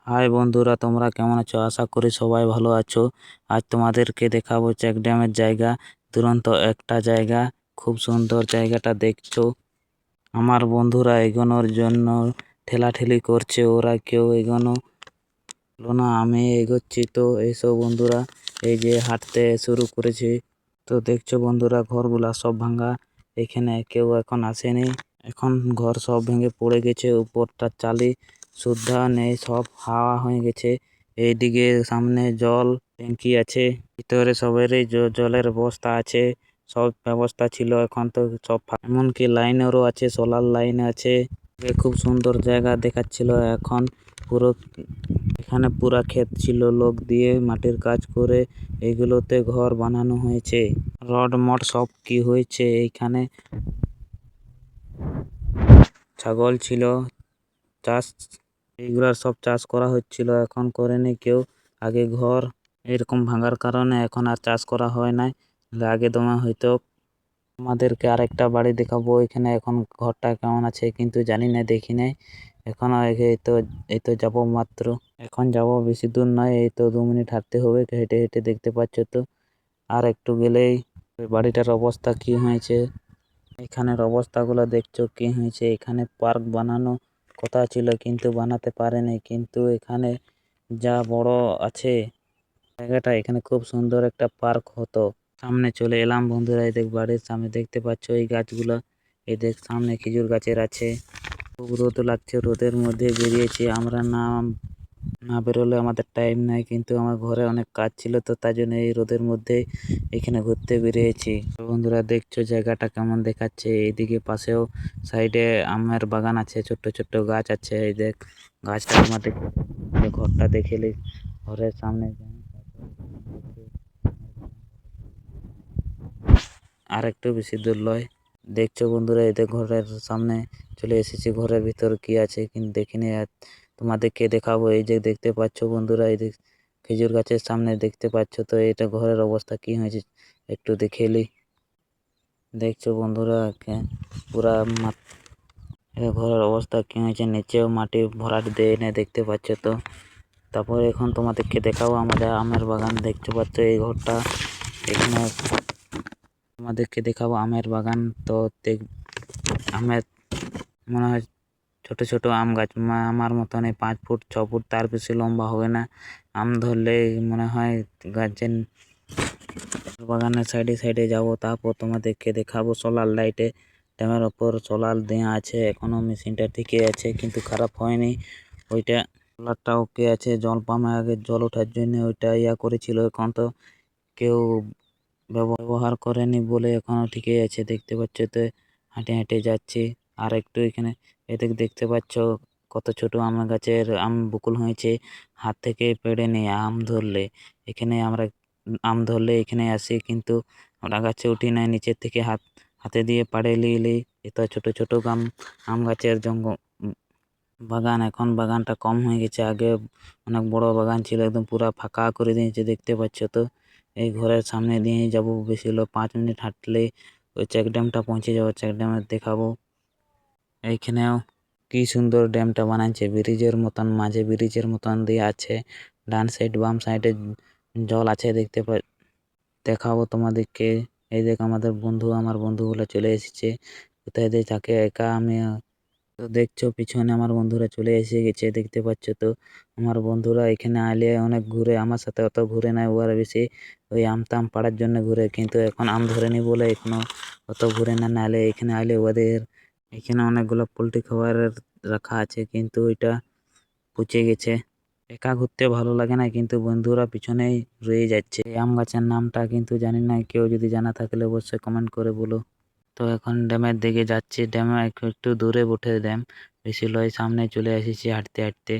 High বন্ধুরা, তোমরা কেমন আছো? আশা করি সবাই ভালো আছো। আজ তোমাদেরকে দেখাবো চেক ড্যামের জায়গা। দুরন্ত একটা জায়গা, খুব সুন্দর জায়গাটা দেখছো। আমার বন্ধুরা এগোনোর জন্য ঠেলাঠেলি করছে, ওরা কেউ এগোনো হলো না, আমি এগোচ্ছি। তো এইসব বন্ধুরা, এই যে হাঁটতে শুরু করেছি। তো দেখছো বন্ধুরা, ঘরগুলা সব ভাঙা, এখানে কেউ এখন আসেনি। এখন ঘর সব ভেঙে পড়ে গেছে, উপরটা চালি সুদ্ধা নেই, সব হাওয়া হয়ে গেছে। এইদিকে সামনে জল ট্যাঙ্কি আছে, ভিতরে সবেরই জলের ব্যবস্থা আছে। সব ব্যবস্থা ছিল, এখন তো সব এমনকি লাইনেরও আছে, সোলার লাইন আছে। খুব সুন্দর জায়গা দেখাচ্ছিল। এখন পুরো এখানে পুরা ক্ষেত ছিল, লোক দিয়ে মাটির কাজ করে এগুলোতে ঘর বানানো হয়েছে। রড মড সব কি হয়েছে এইখানে। ছাগল ছিল, চাষ এইগুলার সব চাষ করা হচ্ছিল, এখন করেনি কেউ। আগে ঘর এরকম ভাঙার কারণে এখন আর চাষ করা হয় নাই, আগে দমে হয়তো। আমাদেরকে আরেকটা বাড়ি দেখাবো, এখানে এখন ঘরটা কেমন আছে কিন্তু জানি না, দেখি নাই এখন। এই তো যাবো মাত্র, এখন যাব, বেশি দূর নয়, এই তো 2 মিনিট হাঁটতে হবে, হেঁটে হেঁটে দেখতে পাচ্ছ তো। আর একটু গেলেই ওই বাড়িটার অবস্থা কি হয়েছে, এখানের অবস্থাগুলো দেখছো কি হয়েছে। এখানে পার্ক বানানো কথা ছিল কিন্তু বানাতে পারেনি, কিন্তু এখানে যা বড় আছে জায়গাটা, এখানে খুব সুন্দর একটা পার্ক হতো। সামনে চলে এলাম বন্ধুরা, এই দেখ বাড়ির সামনে দেখতে পাচ্ছ এই গাছগুলো, এই দেখ সামনে খেজুর গাছের আছে। খুব রোদ লাগছে, রোদের মধ্যে বেরিয়েছি আমরা। না না বেরোলে আমাদের টাইম নাই, কিন্তু আমার ঘরে অনেক কাজ ছিল, তো তাই জন্য এই রোদের মধ্যে এখানে ঘুরতে বেরিয়েছি। তো বন্ধুরা দেখছো জায়গাটা কেমন দেখাচ্ছে। এইদিকে পাশেও সাইডে আমের বাগান আছে, ছোট্ট ছোট্ট গাছ আছে। এই দেখ গাছটা তোমাদের ঘরটা দেখেলি, ঘরের সামনে আর একটু বেশি দূর লয়। দেখছো বন্ধুরা, এদের ঘরের সামনে চলে এসেছি, ঘরের ভিতর কি আছে কিন্তু দেখিনি। আর তোমাদেরকে দেখাবো। এই যে দেখতে পাচ্ছ বন্ধুরা, এই খেজুর গাছের সামনে দেখতে পাচ্ছ তো, এটা ঘরের অবস্থা কি হয়েছে একটু দেখেলি। দেখছো বন্ধুরা, পুরা ঘরের অবস্থা কি হয়েছে, নিচেও মাটি ভরাট দিয়ে এনে দেখতে পাচ্ছ তো। তারপরে এখন তোমাদেরকে দেখাবো আমাদের আমের বাগান। দেখতে পাচ্ছ এই ঘরটা, এখানে তোমাদেরকে দেখাবো আমের বাগান। তো আমের মনে হয় ছোট ছোট আম গাছ, আমার মতন 5 ফুট 6 ফুট, তার বেশি লম্বা হবে না। আম ধরলে মনে হয় গাছের বাগানের সাইডে সাইডে যাব। তারপর তোমাদেরকে দেখাবো সোলার লাইটে, ড্যামের ওপর সোলার দেওয়া আছে। এখনো মেশিনটা ঠিকই আছে কিন্তু খারাপ হয়নি। ওইটা সোলারটা ওকে আছে। জল পাম্পে আগে জল ওঠার জন্য ওইটা করেছিল, এখন তো কেউ ব্যবহার করেনি বলে এখনো ঠিকই আছে। দেখতে পাচ্ছ তো, হাঁটে হেঁটে যাচ্ছি। আর একটু এখানে এদিকে দেখতে পাচ্ছ কত ছোট আম গাছের আম বকুল হয়েছে, হাত থেকে পেড়ে নিয়ে আম ধরলে। এখানে আমরা আম ধরলে এখানে আসি, কিন্তু আমরা গাছে উঠি না, নিচের থেকে হাতে দিয়ে পাড়ে নিয়ে এত ছোট ছোট আম গাছের বাগান। এখন বাগানটা কম হয়ে গেছে, আগে অনেক বড় বাগান ছিল, একদম পুরা ফাঁকা করে দিয়েছে। দেখতে পাচ্ছ তো, এই ঘরের সামনে দিয়ে যাব, বেশি হলো 5 মিনিট হাঁটলে ওই চেক ড্যামটা পৌঁছে যাবো। চেক ড্যামে দেখাবো। এইখানেও কি সুন্দর ড্যামটা বানাচ্ছে, ব্রিজের মতন, মাঝে ব্রিজের মতন দিয়ে আছে। ডান সাইড বাম সাইডে জল আছে, দেখাবো তোমাদেরকে। এই দেখ আমাদের আমার বন্ধুগুলো চলে এসেছে। কোথায় দিয়ে তাকে একা আমি। তো দেখছো পিছনে আমার বন্ধুরা চলে এসে গেছে, দেখতে পাচ্ছ তো। আমার বন্ধুরা এখানে আইলে অনেক ঘুরে, আমার সাথে অত ঘুরে নাই, ওরা বেশি ওই আম টাম পাড়ার জন্য ঘুরে, কিন্তু এখন আম ধরেনি বলে এখনো অত ঘুরে না। নাহলে এখানে আইলে ওদের এখানে অনেকগুলো পোল্ট্রি খাবারের রাখা আছে, কিন্তু ওইটা পচে গেছে। একা ঘুরতে ভালো লাগে না, কিন্তু বন্ধুরা পিছনেই রয়ে যাচ্ছে। এই আম গাছের নামটা কিন্তু জানি না, কেউ যদি জানা থাকলে অবশ্যই কমেন্ট করে বলো। তো এখন ড্যামের দিকে যাচ্ছি, ড্যামে একটু দূরে উঠে ড্যাম, বেশি লয়, সামনে চলে এসেছি হাঁটতে হাঁটতে।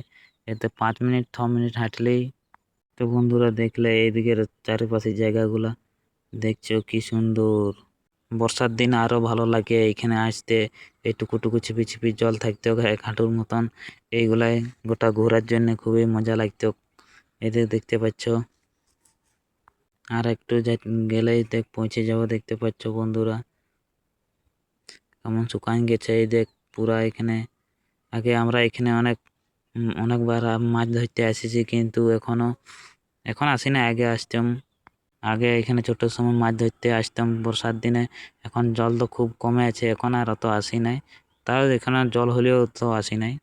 এতে 5 মিনিট 6 মিনিট হাঁটলেই। তো বন্ধুরা দেখলে এইদিকের চারিপাশের জায়গাগুলা দেখছো কি সুন্দর। বর্ষার দিন আরো ভালো লাগে এখানে আসতে। এই টুকু ছিপি ছিপি জল থাকতো এক হাঁটুর মতন, এইগুলাই গোটা ঘোরার জন্য খুবই মজা লাগতো। এদের দেখতে পাচ্ছ, আর একটু গেলেই পৌঁছে যাবো। দেখতে পাচ্ছ বন্ধুরা কেমন শুকান গেছে, এই দেখ পুরা এখানে। আগে আমরা এখানে অনেক অনেকবার মাছ ধরতে এসেছি, কিন্তু এখন আসি না। আগে আসতাম, আগে এখানে ছোটোর সময় মাছ ধরতে আসতাম বর্ষার দিনে। এখন জল তো খুব কমে আছে, এখন আর অত আসি নাই। তাও এখানে জল হলেও তো আসি নাই।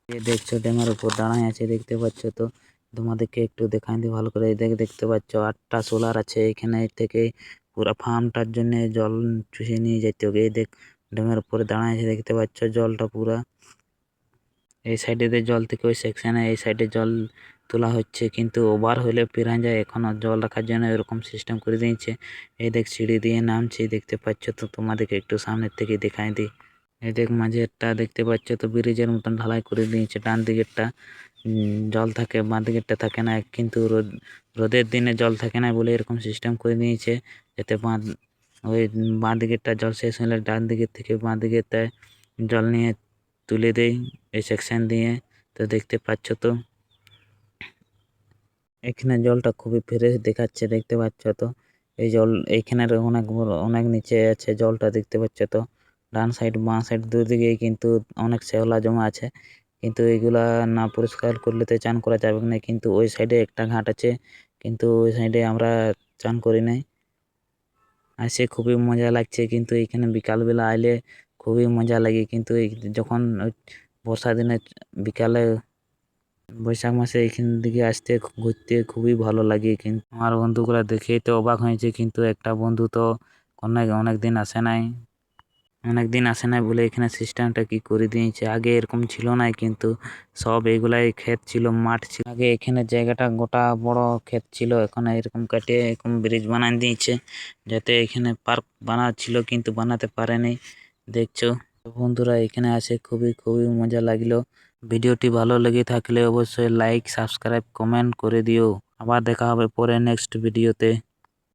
এই দেখছো ড্যামের উপর দাঁড়ায় আছে, দেখতে পাচ্ছ তো। তোমাদেরকে একটু দেখাই দিই ভালো করে। দেখতে পাচ্ছ 8টা সোলার আছে এখানে থেকে। পুরো ফার্মটার জন্য জল চুষে নিয়ে যেতে হবে। এই দেখ ড্যামের উপরে দাঁড়ায় আছে, দেখতে পাচ্ছ জলটা পুরা। এই সাইডে জল থেকে ওই সেকশনে এই সাইডে জল তোলা হচ্ছে, কিন্তু ওভার হলে পিরান যায়। এখনো জল রাখার জন্য এরকম সিস্টেম করে দিয়েছে। এই দেখ সিঁড়ি দিয়ে নামছি, দেখতে পাচ্ছ তো। তোমাদেরকে একটু সামনের থেকে দেখাই দিই। এই দেখ মাঝেরটা দেখতে পাচ্ছ তো, ব্রিজের মতন ঢালাই করে দিয়েছে। ডান দিকেরটা জল থাকে, বাঁ দিকেরটা থাকে না। কিন্তু রোদের দিনে জল থাকে না বলে এরকম সিস্টেম করে দিয়েছে, যাতে ওই বাঁ দিকেরটা জল শেষ হলে ডান দিকের থেকে বাঁ দিকেরটা জল নিয়ে তুলে দেই এই সেকশন দিয়ে। তো দেখতে পাচ্ছ তো এখানে জলটা খুবই ফ্রেশ দেখাচ্ছে, দেখতে পাচ্ছ তো। এই জল এইখানের অনেক নিচে আছে জলটা, দেখতে পাচ্ছ তো। ডান সাইড বাঁ সাইড দুদিকেই কিন্তু অনেক শ্যাওলা জমা আছে, কিন্তু এইগুলা না পরিষ্কার করলে তো চান করা যাবে না। কিন্তু ওই সাইডে একটা ঘাট আছে, কিন্তু ওই সাইডে আমরা চান করি নাই। আসে খুবই মজা লাগছে, কিন্তু এখানে বিকালবেলা আইলে খুবই মজা লাগে। কিন্তু যখন ওই বর্ষা দিনে বিকালে বৈশাখ মাসে এইখান দিকে আসতে ঘুরতে খুবই ভালো লাগে। কিন্তু আমার বন্ধুগুলা দেখেই তো অবাক হয়েছে, কিন্তু একটা বন্ধু তো অনেক দিন আসে নাই বলে এখানে সিস্টেমটা কি করে দিয়েছে। আগে এরকম ছিল না, কিন্তু সব এগুলাই ক্ষেত ছিল, মাঠ ছিল। আগে এখানে জায়গাটা গোটা বড় ক্ষেত ছিল, এখন এরকম কাটিয়ে এরকম ব্রিজ বানাই দিয়েছে, যাতে এখানে পার্ক বানা ছিল কিন্তু বানাতে পারেনি। দেখছো বন্ধুরা, এখানে আসে খুবই খুবই মজা লাগলো। ভিডিওটি ভালো লেগে থাকলে অবশ্যই লাইক, সাবস্ক্রাইব, কমেন্ট করে দিও। আবার দেখা হবে পরে নেক্সট ভিডিওতে।